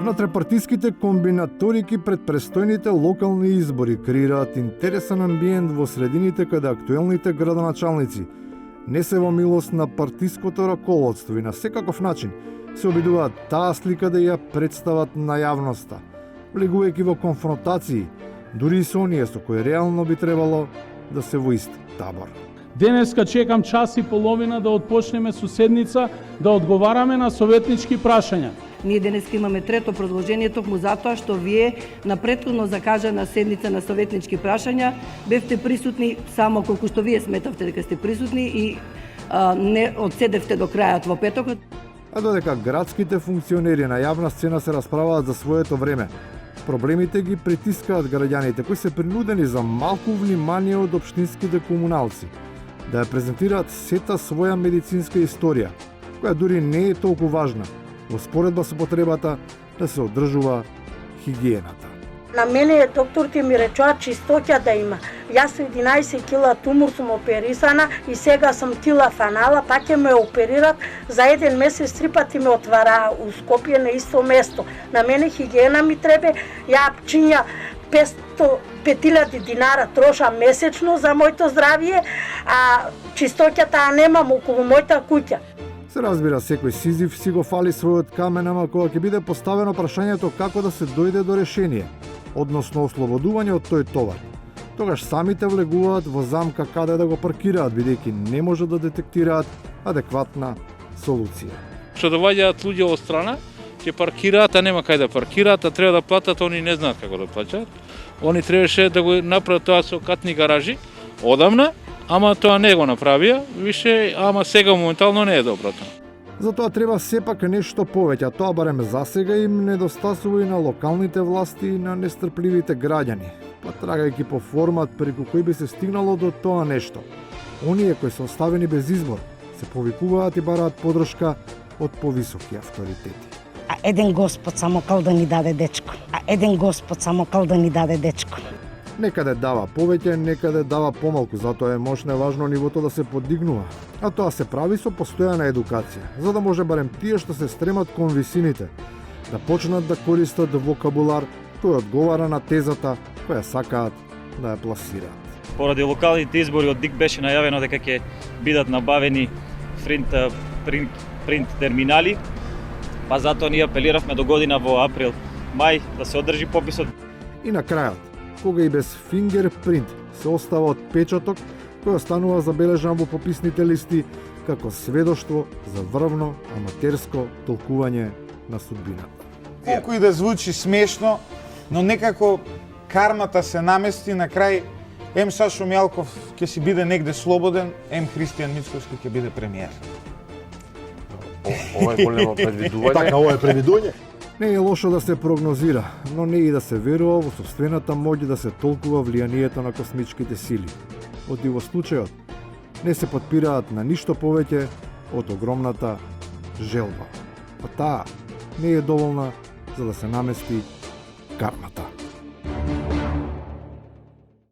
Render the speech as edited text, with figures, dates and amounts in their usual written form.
Внатрепартиските комбинаторики пред престојните локални избори креираат интересен амбиент во средините каде актуелните градоначалници не се во милост на партиското раководство и на секаков начин се обидуваат таа слика да ја представат на јавноста, влегувајќи во конфронтации, дури и со оние со кои реално би требало да се во ист табор. Денеска чекам час и половина да отпочнеме со седница да одговараме на советнички прашања. Ние денеска имаме трето продолжение токму затоа што вие на претходно закажана седница на советнички прашања бевте присутни само колку што вие сметавте дека сте присутни и не одседевте до крајот во петокот. А додека градските функционери на јавна сцена се расправаат за своето време, проблемите ги притискаат граѓаните кои се принудени за малку внимание од општинските комуналци да ја презентираат сета своја медицинска историја, која дури не е толку важна, во споредба со потребата да се одржува хигиената. На мене докторите ми речоа чистоќа да има. Јас со 11 кила тумор сум оперисана и сега сум кила фанала, пак ќе ме оперират. За еден месец 3 пати ме отвараа у Скопје на исто место. На мене хигиена ми требе, ја чинја 500.000 динара троша месечно за моето здравје, а чистоќата немам околу мојата куќа. Се разбира, секој Сизиф си го фали својот камен, ама кога ќе биде поставено прашањето како да се дојде до решение, односно ослободување од тој товар, тогаш самите влегуваат во замка каде да го паркираат, бидејќи не може да детектираат адекватна солуција. Што доаѓаат луѓе од страна, ќе паркираат, а нема кај да паркираат, а треба да платат, они не знаат како да плаќаат. Они требаше да го направат тоа со катни гаражи одамна, ама тоа не го направија, више, ама сега моментално не е доброто. Затоа треба сепак нешто повеќе, а тоа барем засега им недостасува и на локалните власти и на нестрпливите граѓани, па трагајќи по формат преку кој би се стигнало до тоа нешто. Оние кои се оставени без избор се повикуваат и бараат подршка од повисоки авторитети. А еден Господ само кал да ни даде дечко. А еден Господ само кал да ни даде дечко. Некаде дава повеќе, некаде дава помалку, затоа е мощно важно нивото да се подигнува. А тоа се прави со постојана едукација, за да може барем тие што се стремат кон висините, да почнат да користат вокабулар кој одговара на тезата која сакаат да ја пласираат. Поради локалните избори од ДИК беше најавено дека ќе бидат набавени принт терминали, па затоа ние апелиравме до година во април, мај да се одржи пописот. И на крајот, кога и без фингерпринт се остава отпечаток кој останува забележан во пописните листи како сведоштво за врвно аматерско толкување на судбината. Колку и да звучи смешно, но некако кармата се намести на крај. Ем Сашо Мјалков ќе си биде негде слободен, ем Христијан Мицкоски ќе биде премиер. Ова е големо предвидување. Така, ова е предвидување. Не е лошо да се прогнозира, но не и да се верува во собствената моќ да се толкува влијанието на космичките сили. Од и во случајот не се подпираат на ништо повеќе од огромната желба. Па таа не е доволна за да се намести кармата.